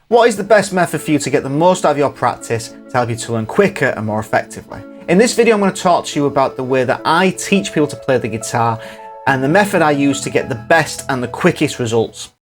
What is the best method for you to get the most out of your practice to help you to learn quicker and more effectively? In this video, I'm going to talk to you about the way that I teach people to play the guitar and the method I use to get the best and the quickest results.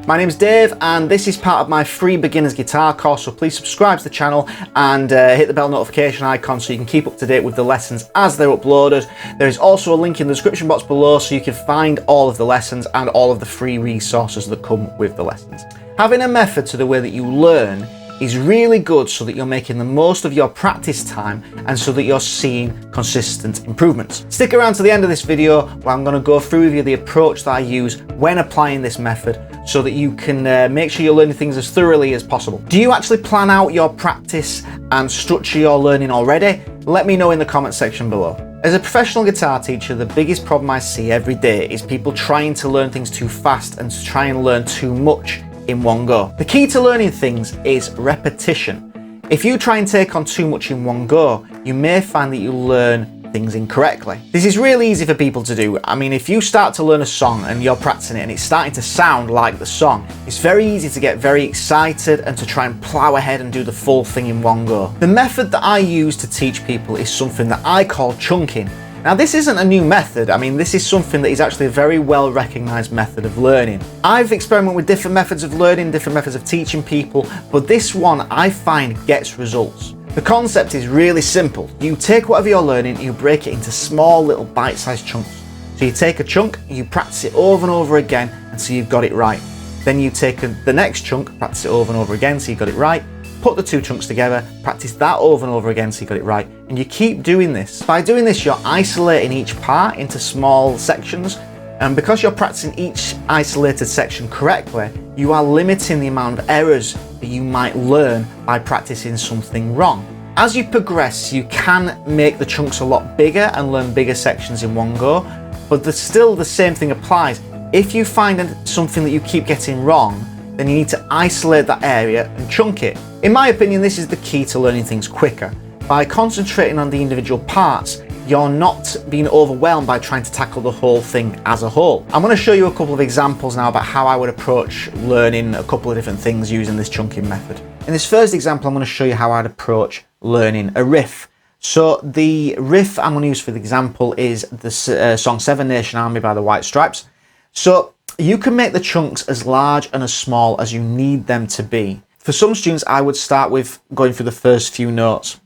My name's Dave and this is part of my free beginners guitar course, so please subscribe to the channel and hit the bell notification icon so you can keep up to date with the lessons as they're uploaded. There is also a link in the description box below so you can find all of the lessons and all of the free resources that come with the lessons. Having a method to the way that you learn is really good so that you're making the most of your practice time and so that you're seeing consistent improvements. Stick around to the end of this video where I'm going to go through with you the approach that I use when applying this method so that you can make sure you're learning things as thoroughly as possible. Do you actually plan out your practice and structure your learning already? Let me know in the comment section below. As a professional guitar teacher, the biggest problem I see every day is people trying to learn things too fast and to try and learn too much in one go. The key to learning things is repetition. If you try and take on too much in one go, you may find that you learn things incorrectly. This is really easy for people to do. I mean, if you start to learn a song and you're practicing it and it's starting to sound like the song, it's very easy to get very excited and to try and plow ahead and do the full thing in one go. The method that I use to teach people is something that I call chunking. Now, this isn't a new method. I mean, this is something that is actually a very well recognized method of learning. I've experimented with different methods of learning, different methods of teaching people, but this one I find gets results. The concept is really simple. You take whatever you're learning, you break it into small little bite-sized chunks. So you take a chunk, you practice it over and over again until you've got it right. Then you take the next chunk, practice it over and over again until you got it right. Put the two chunks together, practice that over and over again so you got it right, and you keep doing this. By doing this, you're isolating each part into small sections, and because you're practicing each isolated section correctly, you are limiting the amount of errors that you might learn by practicing something wrong. As you progress, you can make the chunks a lot bigger and learn bigger sections in one go, but still the same thing applies. If you find something that you keep getting wrong, then you need to isolate that area and chunk it. In my opinion, this is the key to learning things quicker. By concentrating on the individual parts, you're not being overwhelmed by trying to tackle the whole thing as a whole. I'm going to show you a couple of examples now about how I would approach learning a couple of different things using this chunking method. In this first example, I'm going to show you how I'd approach learning a riff. So the riff I'm going to use for the example is the song Seven Nation Army by the White Stripes. So you can make the chunks as large and as small as you need them to be. For some students, I would start with going through the first few notes.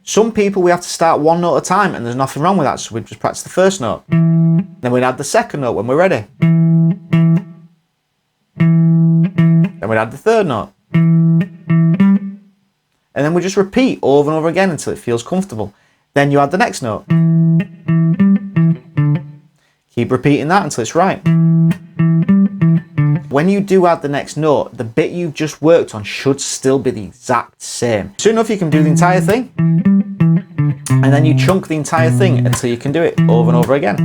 Some people, we have to start one note at a time, and there's nothing wrong with that, so we just practice the first note. Then we'd add the second note when we're ready. Then we'd add the third note. And then we just repeat over and over again until it feels comfortable. Then you add the next note. Keep repeating that until it's right. When you do add the next note, the bit you've just worked on should still be the exact same. Soon enough, you can do the entire thing. And then you chunk the entire thing until you can do it over and over again.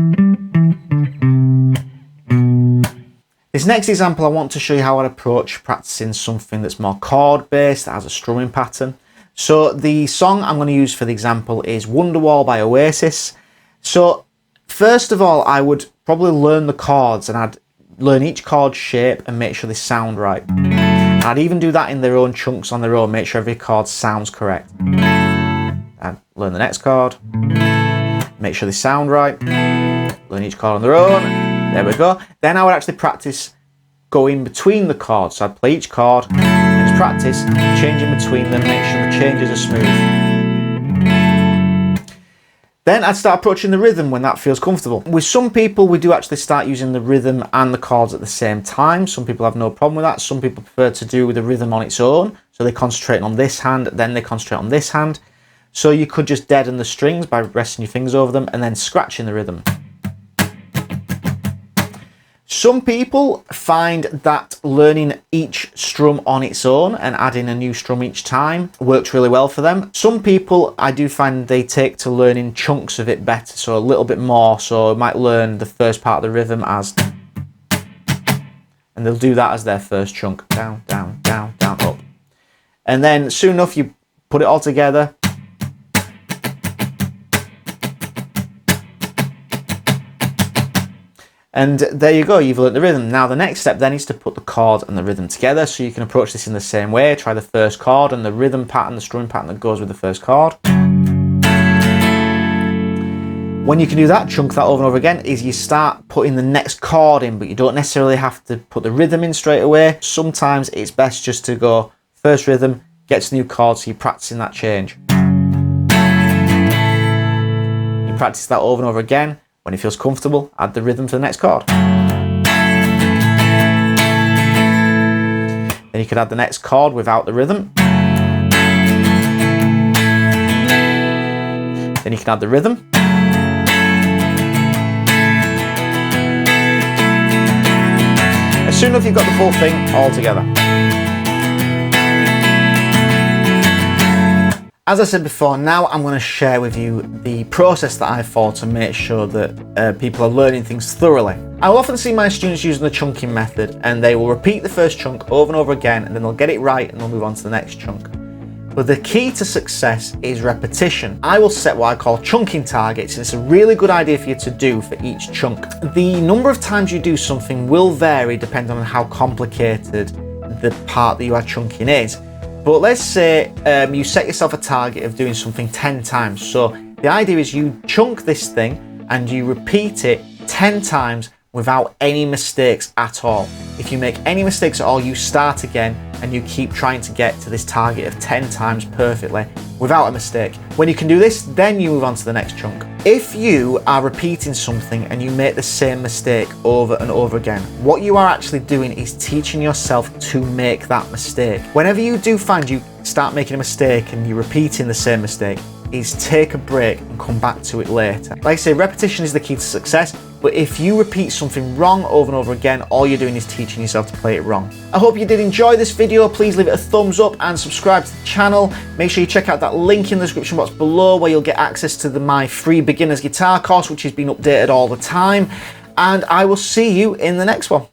This next example, I want to show you how I'd approach practicing something that's more chord-based, that has a strumming pattern. So the song I'm going to use for the example is Wonderwall by Oasis. So first of all, I would probably learn the chords and I'd learn each chord shape and make sure they sound right. I'd even do that in their own chunks on their own, make sure every chord sounds correct. I'd learn the next chord, make sure they sound right, learn each chord on their own, there we go. Then I would actually practice going between the chords. So I'd play each chord and just practice changing between them, make sure the changes are smooth. Then I'd start approaching the rhythm when that feels comfortable. With some people, we do actually start using the rhythm and the chords at the same time. Some people have no problem with that. Some people prefer to do the rhythm on its own. So they concentrate on this hand, then they concentrate on this hand. So you could just deaden the strings by resting your fingers over them and then scratching the rhythm. Some people find that learning each strum on its own and adding a new strum each time works really well for them. Some people, I do find they take to learning chunks of it better, so a little bit more. So they might learn the first part of the rhythm as, and they'll do that as their first chunk. Down, down, down, down, up. And then soon enough, you put it all together. And there you go, you've learnt the rhythm. Now the next step then is to put the chord and the rhythm together. So you can approach this in the same way. Try the first chord and the rhythm pattern, the strumming pattern that goes with the first chord. When you can do that, chunk that over and over again, is you start putting the next chord in, but you don't necessarily have to put the rhythm in straight away. Sometimes it's best just to go first rhythm, get to the new chord, so you're practicing that change. You practice that over and over again. When it feels comfortable, add the rhythm to the next chord. Then you can add the next chord without the rhythm. Then you can add the rhythm. As soon as you've got the full thing all together. As I said before, now I'm going to share with you the process that I follow to make sure that people are learning things thoroughly. I will often see my students using the chunking method, and they will repeat the first chunk over and over again, and then they'll get it right and they'll move on to the next chunk. But the key to success is repetition. I will set what I call chunking targets, and it's a really good idea for you to do for each chunk. The number of times you do something will vary depending on how complicated the part that you are chunking is. But let's say you set yourself a target of doing something 10 times. So the idea is you chunk this thing and you repeat it 10 times without any mistakes at all. If you make any mistakes at all, you start again and you keep trying to get to this target of 10 times perfectly without a mistake. When you can do this, then you move on to the next chunk. If you are repeating something and you make the same mistake over and over again, what you are actually doing is teaching yourself to make that mistake. Whenever you do find you start making a mistake and you're repeating the same mistake, is take a break and come back to it later. Like I say, repetition is the key to success, but if you repeat something wrong over and over again, all you're doing is teaching yourself to play it wrong. I hope you did enjoy this video. Please leave it a thumbs up and subscribe to the channel. Make sure you check out that link in the description box below where you'll get access to my free beginner's guitar course, which has been updated all the time. And I will see you in the next one.